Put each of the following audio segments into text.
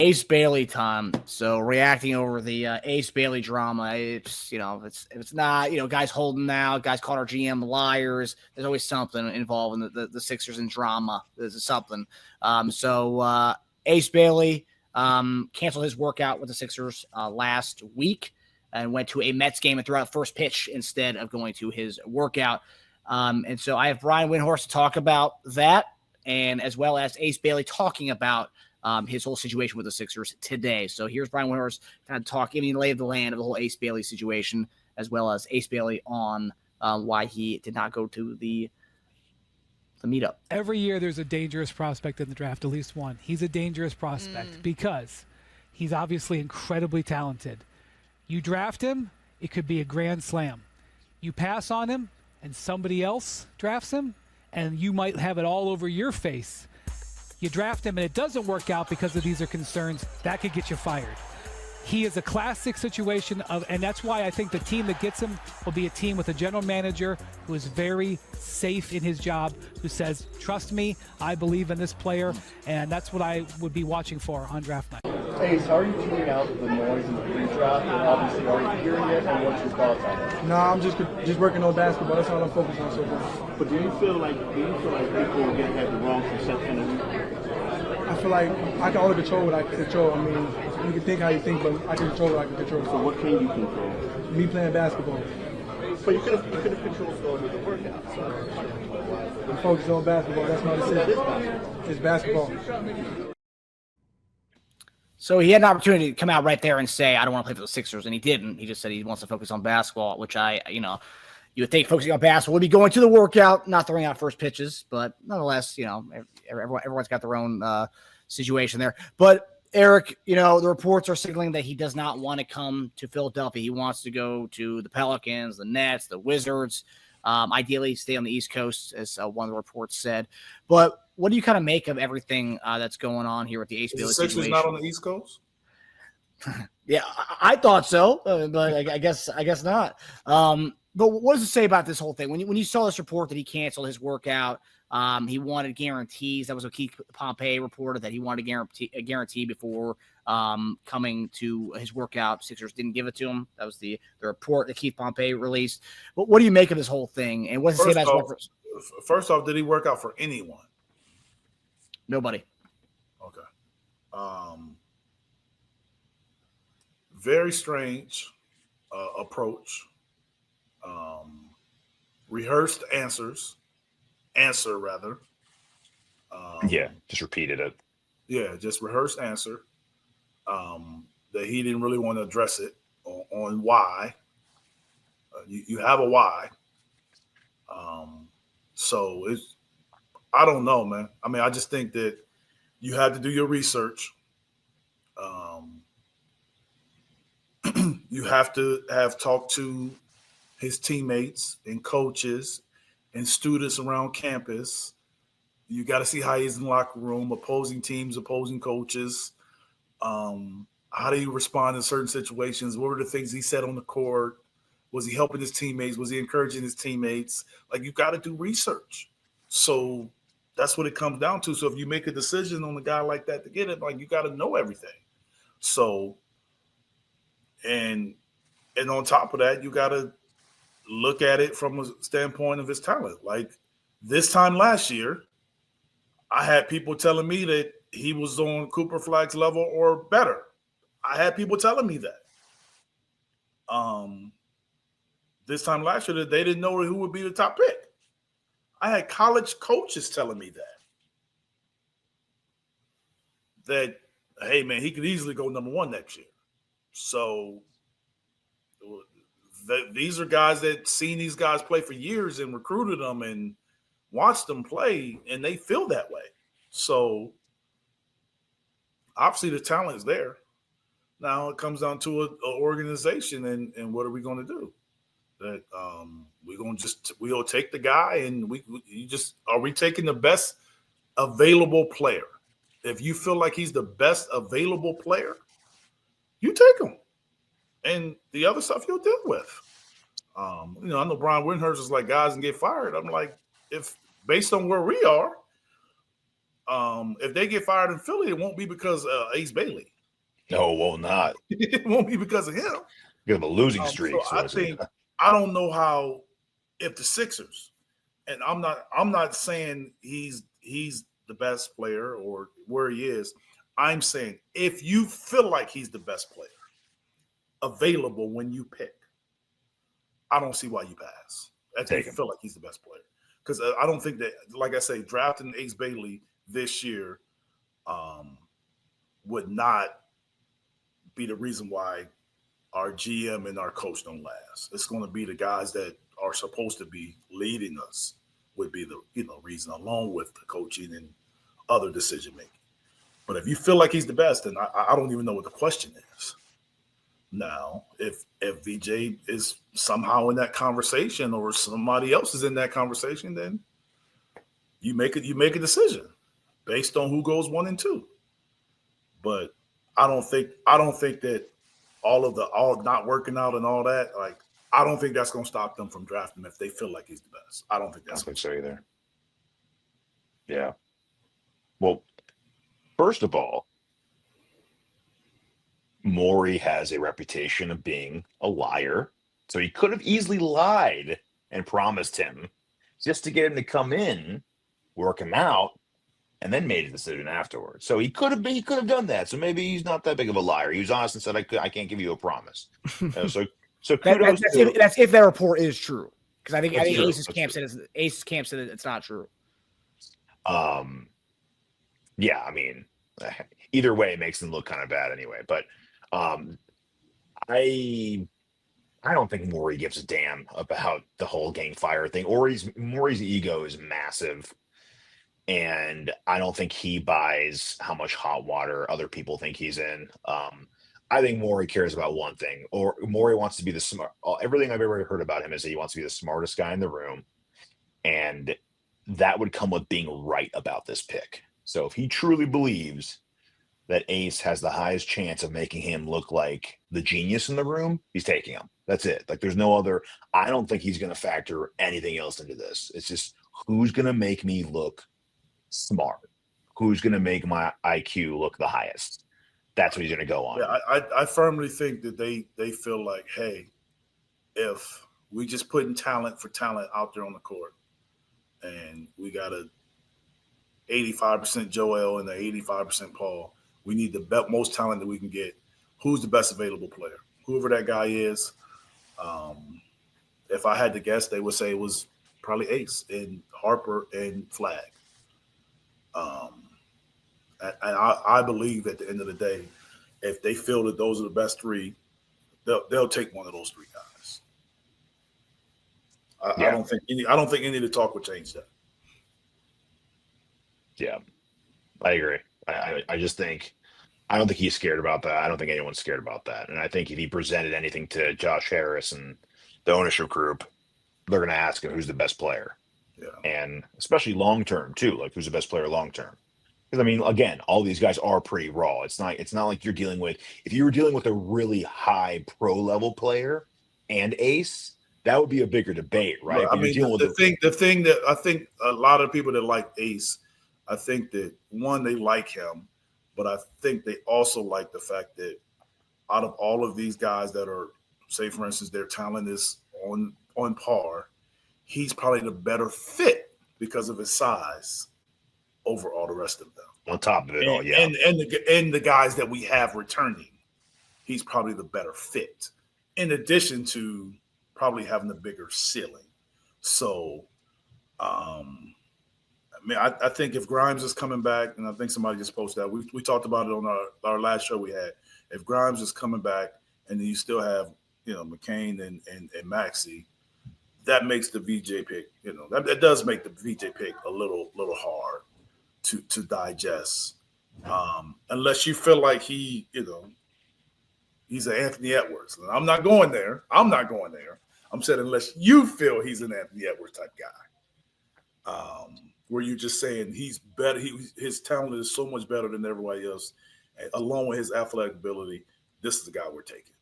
Ace Bailey time. So reacting over the Ace Bailey drama, it's it's not guys holding out, guys called our GM liars. There's always something involved in the Sixers and drama. There's something. So Ace Bailey canceled his workout with the Sixers last week and went to a Mets game and threw out first pitch instead of going to his workout. And so I have Brian Windhorst to talk about that, and as well as Ace Bailey talking about his whole situation with the Sixers today. So here's Brian Windhorst kind of talking, the lay of the land of the whole Ace Bailey situation, as well as Ace Bailey on why he did not go to the meetup. Every year there's a dangerous prospect in the draft, at least one. He's a dangerous prospect because he's obviously incredibly talented. You draft him, it could be a grand slam. You pass on him, and somebody else drafts him, and you might have it all over your face. You draft him and it doesn't work out because of these are concerns, that could get you fired. He is a classic situation and that's why I think the team that gets him will be a team with a general manager who is very safe in his job, who says, trust me, I believe in this player, and that's what I would be watching for on draft night. Ace, how are you tuning out the noise in the pre-draft? And obviously, are you hearing it, and what's your thoughts on it? No, I'm just working on basketball. That's all I'm focused on so far. But do you feel like people have the wrong perception of you? I feel like I can only control what I can control. I mean, you can think how you think, but I can control what I can control. So what can you control? Me playing basketball. But you could have controlled going with the workout. So I'm focused on basketball. That's my decision. It's basketball. So he had an opportunity to come out right there and say, I don't want to play for the Sixers, and he didn't. He just said he wants to focus on basketball, which you would think focusing on basketball would be going to the workout, not throwing out first pitches, but nonetheless, everyone's got their own situation there. But Eric, the reports are signaling that he does not want to come to Philadelphia. He wants to go to the Pelicans, the Nets, the Wizards, ideally stay on the East Coast, as one of the reports said. But what do you kind of make of everything that's going on here with the Ace Bailey situation? Is the Sixers not on the East Coast? Yeah, I thought so, but I guess not. But what does it say about this whole thing? When you saw this report that he canceled his workout, he wanted guarantees. That was what Keith Pompey reported, that he wanted a guarantee before coming to his workout. Sixers didn't give it to him. That was the report that Keith Pompey released. But what do you make of this whole thing? And what does it say about his First off, did he work out for anyone? Nobody. Okay. Very strange approach. Rehearsed answer. Just repeated it. Yeah, just rehearsed answer. That he didn't really want to address it on why. You have a why. So I don't know, man. I mean, I just think that you have to do your research. You have to have talked to his teammates and coaches and students around campus. You got to see how he's in the locker room, opposing teams, opposing coaches. How do you respond in certain situations? What were the things he said on the court? Was he helping his teammates? Was he encouraging his teammates? Like, you got to do research. So that's what it comes down to. So if you make a decision on a guy like that to get it, like, you got to know everything. So, and on top of that, you got to look at it from a standpoint of his talent. Like, this time last year, I had people telling me that he was on Cooper Flagg's level or better. I had people telling me that. This time last year, that they didn't know who would be the top pick. I had college coaches telling me that, hey, man, he could easily go number one next year. So these are guys that seen these guys play for years and recruited them and watched them play, and they feel that way. So obviously the talent is there. Now it comes down to an organization and what are we going to do? That we'll take the guy and are we taking the best available player? If you feel like he's the best available player, you take him, and the other stuff you'll deal with. I know Brian Windhorst is like, guys and get fired. I'm like, if based on where we are, if they get fired in Philly, it won't be because Ace Bailey. No, will not. It won't be because of him. You have a losing streak. So I don't know how if the Sixers, and I'm not saying he's the best player or where he is. I'm saying if you feel like he's the best player available when you pick, I don't see why you pass. If you feel like he's the best player. Because I don't think that, like I say, drafting Ace Bailey this year would not be the reason why our GM and our coach don't last. It's going to be the guys that are supposed to be leading us would be the reason, along with the coaching and other decision making. But if you feel like he's the best, then I don't even know what the question is. Now, if VJ is somehow in that conversation or somebody else is in that conversation, then you make a decision based on who goes 1 and 2. But I don't think that all not working out and all that, like, I don't think that's going to stop them from drafting him if they feel like he's the best. I don't think that's going to so either. Yeah. Well, first of all, Morey has a reputation of being a liar. So he could have easily lied and promised him just to get him to come in, work him out, and then made a decision afterwards. So he could have done that. So maybe he's not that big of a liar. He was honest and said, I can't give you a promise. So kudos that's if that report is true. Because I think Ace's camp said it's not true. Yeah, I mean, either way, it makes them look kind of bad anyway. But I don't think Morey gives a damn about the whole gang fire thing. Morey's ego is massive, and I don't think he buys how much hot water other people think he's in. I think Morey cares about one thing, or Morey wants to be the smart. Everything I've ever heard about him is that he wants to be the smartest guy in the room, and that would come with being right about this pick. So if he truly believes that Ace has the highest chance of making him look like the genius in the room, he's taking him. That's it. Like, there's no other. I don't think he's going to factor anything else into this. It's just, who's going to make me look smart? Who's going to make my IQ look the highest? That's what he's going to go on. Yeah, I firmly think that they feel like, hey, if we just putting talent for talent out there on the court, and we got a 85% Joel and the 85% Paul, we need the most talent that we can get. Who's the best available player? Whoever that guy is. If I had to guess, they would say it was probably Ace and Harper and Flag. And I believe at the end of the day, if they feel that those are the best three, they'll take one of those three guys. I don't think any of the talk would change that. Yeah, I agree. I just think, I don't think he's scared about that. I don't think anyone's scared about that. And I think if he presented anything to Josh Harris and the ownership group, they're going to ask him who's the best player. Yeah. And especially long-term too, like who's the best player long-term. Because I mean, again, all these guys are pretty raw. It's not like you're dealing with, if you were dealing with a really high pro level player and Ace, that would be a bigger debate, right? I mean, the thing that I think a lot of people that like Ace, I think that one, they like him, but I think they also like the fact that out of all of these guys that are, say for instance, their talent is on par, he's probably the better fit because of his size over all the rest of them. On top of it all, yeah. And the guys that we have returning, he's probably the better fit, in addition to probably having a bigger ceiling. So, I mean, I think if Grimes is coming back, and I think somebody just posted that, we talked about it on our last show we had. If Grimes is coming back, and then you still have, McCain and Maxey, that makes the VJ pick, that does make the VJ pick a little hard to digest, unless you feel like he's an Anthony Edwards. And I'm not going there. I'm saying unless you feel he's an Anthony Edwards type guy, where you're just saying he's better. His talent is so much better than everybody else, and along with his athletic ability, this is the guy we're taking.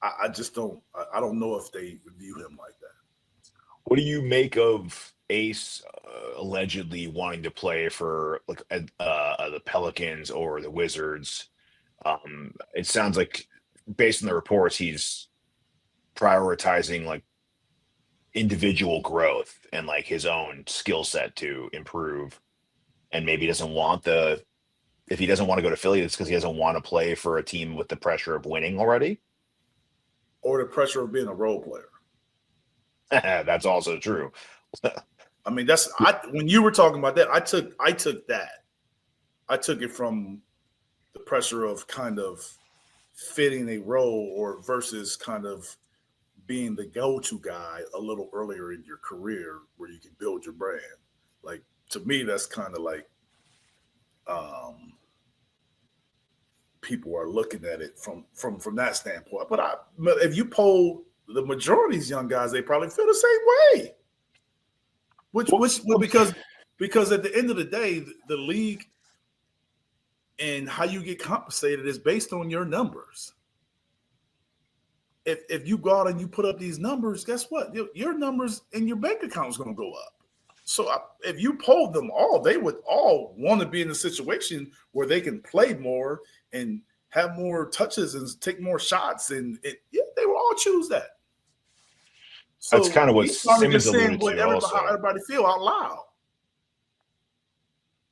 I just don't. I don't know if they view him like that. What do you make of Ace allegedly wanting to play for like the Pelicans or the Wizards? It sounds like, based on the reports, he's prioritizing like individual growth and like his own skill set to improve, and maybe doesn't want the if he doesn't want to go to Philly, it's because he doesn't want to play for a team with the pressure of winning already. Or the pressure of being a role player. That's also true. I mean, when you were talking about that, I took that. I took it from the pressure of kind of fitting a role or versus kind of being the go-to guy a little earlier in your career where you can build your brand. Like, to me, that's kind of like people are looking at it from that standpoint. But if you poll the majority of these young guys, they probably feel the same way. Because at the end of the day, the league and how you get compensated is based on your numbers. If you go out and you put up these numbers, guess what? Your numbers in your bank account is going to go up. So if you polled them all, they would all want to be in a situation where they can play more and have more touches and take more shots, and they will all choose that. So that's kind of what Simmons alluded to. How everybody feel out loud.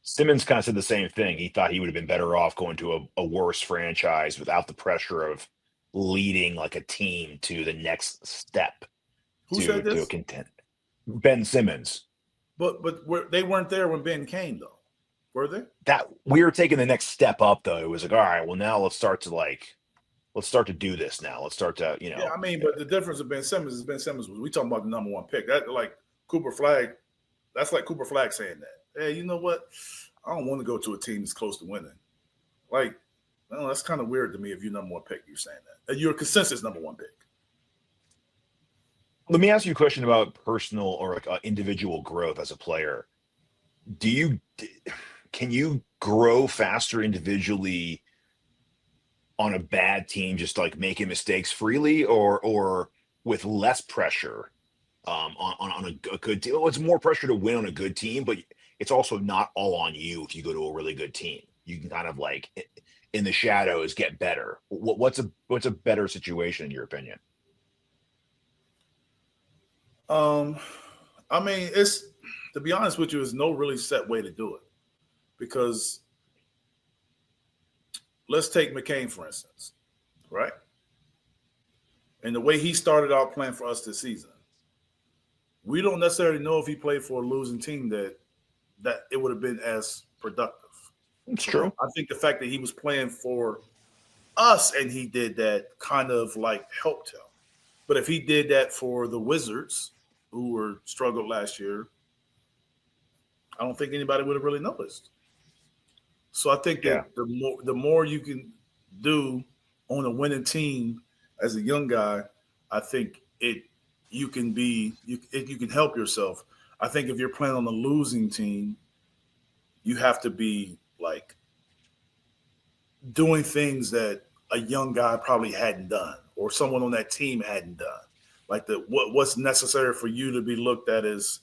Simmons kind of said the same thing. He thought he would have been better off going to a worse franchise without the pressure of leading like a team to the next step. Who said this? To a content. Ben Simmons. But they weren't there when Ben came, though, were they? That we were taking the next step up, though. It was like, all right, well, now let's start to do this now. Let's start to, Yeah, I mean, but the difference of Ben Simmons is Ben Simmons was we talking about the number one pick. That like Cooper Flagg. That's like Cooper Flagg saying that. Hey, you know what? I don't want to go to a team that's close to winning. Like, well, that's kind of weird to me if you're number one pick, you're saying that. You're a consensus number one pick. Let me ask you a question about personal or like individual growth as a player. Can you grow faster individually on a bad team, just like making mistakes freely, or with less pressure on a good team? Well, it's more pressure to win on a good team, but it's also not all on you if you go to a really good team. You can kind of like in the shadows get better. What's a better situation in your opinion? I mean, it's, to be honest with you, there's no really set way to do it, because let's take McCain, for instance, right? And the way he started out playing for us this season, we don't necessarily know if he played for a losing team that it would have been as productive. It's true. I think the fact that he was playing for us and he did that kind of like helped him. But if he did that for the Wizards, who were struggled last year, I don't think anybody would have really noticed. So I think that the more you can do on a winning team as a young guy, I think you can help yourself. I think if you're playing on a losing team, you have to be like doing things that a young guy probably hadn't done, or someone on that team hadn't done. Like what's necessary for you to be looked at as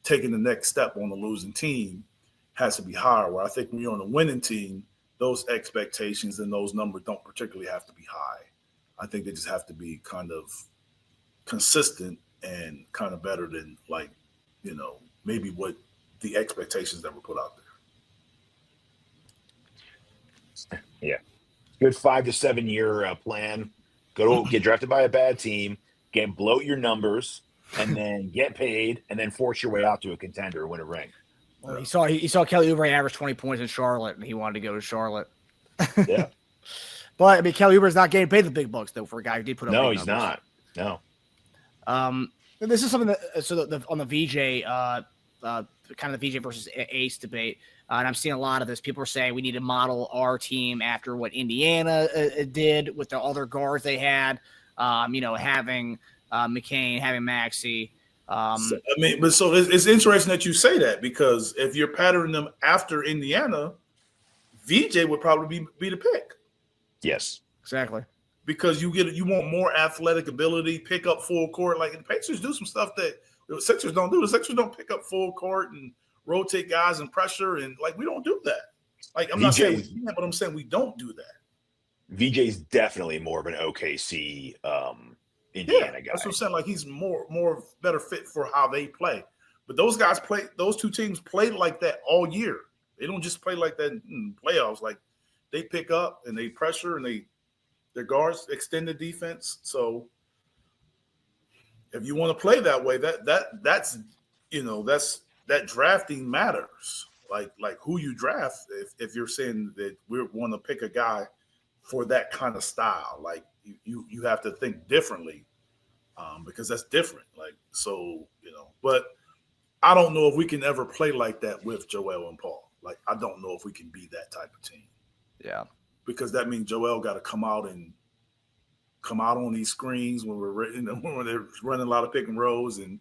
taking the next step on the losing team has to be higher. Where I think when you're on a winning team, those expectations and those numbers don't particularly have to be high. I think they just have to be kind of consistent and kind of better than maybe what the expectations that were put out there. Yeah. Good 5 to 7 year plan. Get drafted by a bad team, bloat your numbers, and then get paid, and then force your way out to a contender, win a ring. Well, he saw Kelly Oubre average 20 points in Charlotte, and he wanted to go to Charlotte. Yeah. But I mean, Kelly Oubre's not getting paid the big bucks though for a guy who did put up. No, he's not. No. This is something that on the VJ, kind of the VJ versus Ace debate, and I'm seeing a lot of this. People are saying we need to model our team after what Indiana did with the other guards they had. Having McCain, having Maxey. It's interesting that you say that, because if you're patterning them after Indiana, VJ would probably be the pick. Yes, exactly. Because you want more athletic ability, pick up full court. Like the Pacers do some stuff that The Sixers don't do. The Sixers don't pick up full court and rotate guys and pressure, and like we don't do that. Like I'm not saying we can't, but I'm saying we don't do that. VJ's definitely more of an OKC Indiana guy. That's what I'm saying. Like he's more better fit for how they play. But those guys play. Those two teams played like that all year. They don't just play like that in playoffs. Like they pick up and they pressure and their guards extend the defense. So if you want to play that way, that's that drafting matters. Like who you draft. If you're saying that we want to pick a guy for that kind of style, like you have to think differently because that's different. Like so, but I don't know if we can ever play like that with Joel and Paul. Like I don't know if we can be that type of team. Yeah, because that means Joel got to come out on these screens when when they're running a lot of pick and rolls, and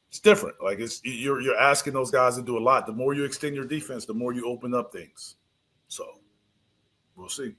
it's different. Like you're asking those guys to do a lot. The more you extend your defense, the more you open up things. So we'll see.